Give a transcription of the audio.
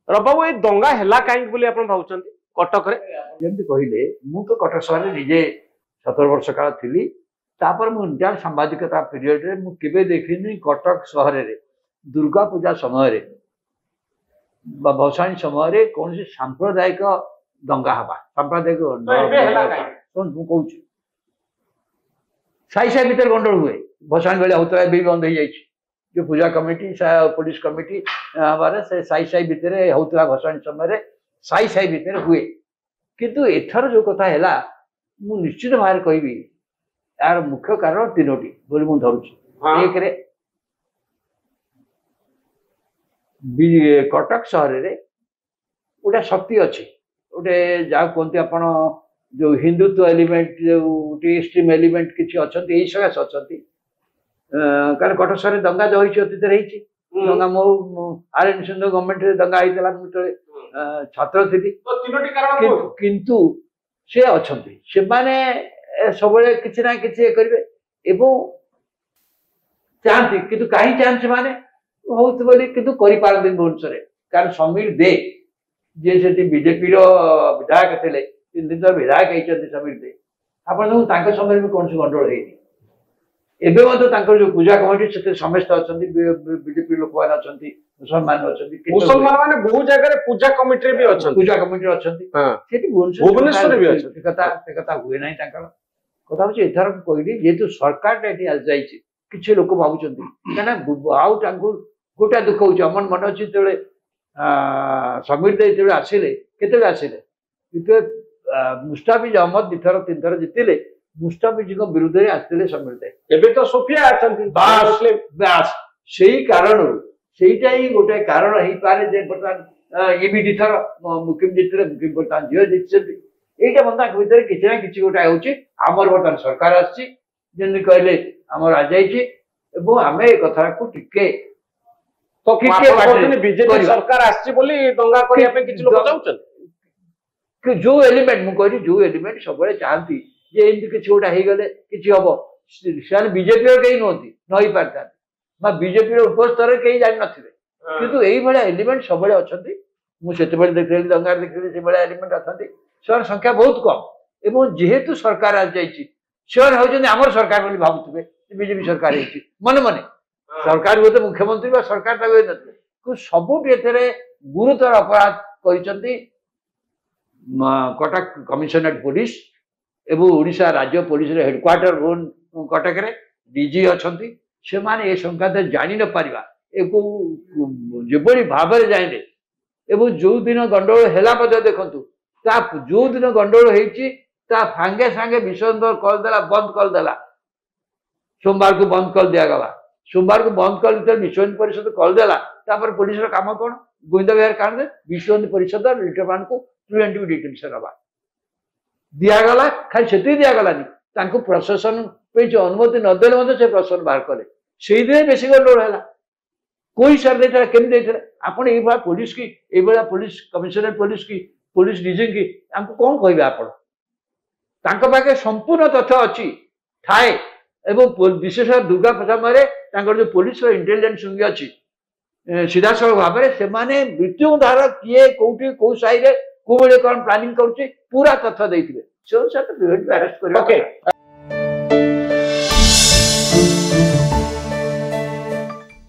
रबाबू ये दंगा हैला काई बोली आपण भाउचंती कटक रे जेमती कहले मु तो कटक सहर निजे 17 वर्ष काल थिली तापर मु इंडियन सांबादिकता पीरियड रे मु केबे देखिनी कटक सहर रे दुर्गा पूजा समय रे भसाणी समय रे कौन से सांप्रदायिक दंगा हवा सांप्रदायिक सुन मु कहूँ साई साई भीतर गंडोल हुए भसाणी बेले होता है भी बंद हो जाए जो पूजा कमिटी पुलिस कमिटी हमारे से साई साई भितर होता भसाणी समय साई साई भितर हुए किंतु एथर जो कथा है मु निश्चित भाव कहि यार मुख्य कारण तीनोटी बोली मु धरुछि। एक रे कटक सहर रे गोटे शक्ति अच्छी गोटे जहाँ कहते आपण जो हिंदुत्व एलिमेंट जो एक्सट्रीम एलिमेंट किसी अच्छा सकाश अच्छा कारण कटक सहर दंगा जो अतीत रही दंगा मो आर सिंह गवर्नमेंट दंगा होता मुझे छात्र थी किंतु से अच्छा से माने सब किसी ना किसी करेंगे चाहती किंतु कहीं चाहते से माने बहुत बोली किंतु करें भुवनेश्वर कारण समीर दे जी से बीजेपी विधायक थे 3 दिन विधायक होती समीर दे आप समय में कौन गंडोल है एवं जो पूजा कमिटी से समस्त अच्छा बीजेपी लोक मैंने अच्छा मुसलमान अच्छा मुसलमान माने बहु जगह पूजा कमिटी भी अच्छा पूजा कमिटी अच्छा भुवनेश्वर भी अच्छा हुए ना कथा हूँ एथर कहली जेहेतु सरकार किसी लोक भावुं कहीं गोटा दुख हो मन अच्छी जो समीर दे आसिले के आसिले मुस्ताफिज अहमद 2-3 थर जितिले मुस्ताफिज विरुद्ध में आसते समीर दे एबे तो सोफिया बास से कारण सेटा ही गोटे कारण हो पारे बर्तमान ये भी 2 थर मुकिम जीतले मुकिम बर्तमान झील जीति यहीटा बंदा भर किसी ना कि गोटे होमर बर्तमान सरकार आसमी कहले आमर आ आम ए कथा को टिके तो बीजेपी सरकार दंगा करने जो एलिमेंट मुझे जो एलिमेंट सब चाहती जे एमती किसी गोटे हो गले कि हम से बीजेपी कहीं नुहति नई पार्ता बीजेपी उपस्तर कहीं जान नथिबे किंतु यही भाया एलिमेंट सब अच्छा मुझे देखी दंगा देखी से भाया एलिमेंट अच्छा से संख्या बहुत कम एवं जेहेतु सरकार आ जाइए से आमर सरकार भावुवे बीजेपी सरकार मन मन सरकार हुए तो मुख्यमंत्री सरकार न सबुठ ए गुरुतर अपराध कहते कटक कमिशनरेट पुलिस एवं ओडिशा राज्य पुलिस हेडक्वार्टर कटक रे डीजी अच्छा से माने संक्रांत जानी न पारिबा जो भाव में जाने एवं जो दिन गंडोल है देखु जो दिन गंडोल होती सांगे सांगे विश्व करदेला बंद करदेला सोमवार को बंद कर दिगला सोमवार को बंद कर विश्व हिंदू परिषद करदेला पुलिस काम कौन गुइंदा विहार कारण विश्व हिंदू परिषद लिडरमान को प्रिवेंटिव डिटेंशन हवा दिगला खाली से दिगलानी प्रशासन जो अनुमति नदेले से प्रशासन बाहर कले से बेस गंडोल है कोई सर देता केमी आपड़ ये पुलिस की ये पुलिस कमिशनरेट पुलिस की पुलिस डीजी की हमको कौन कहे आप पाखे संपूर्ण तथ्य अच्छी थाए एवं विशेष दुर्गा समय जो पुलिस इंटेलिजेंस विंग अच्छी सीधा सड़क भाव में मृत्यु धार किए कौटी कौ साई कौ कौन प्लानिंग कर पूरा तथ्य देते अरेस्ट कर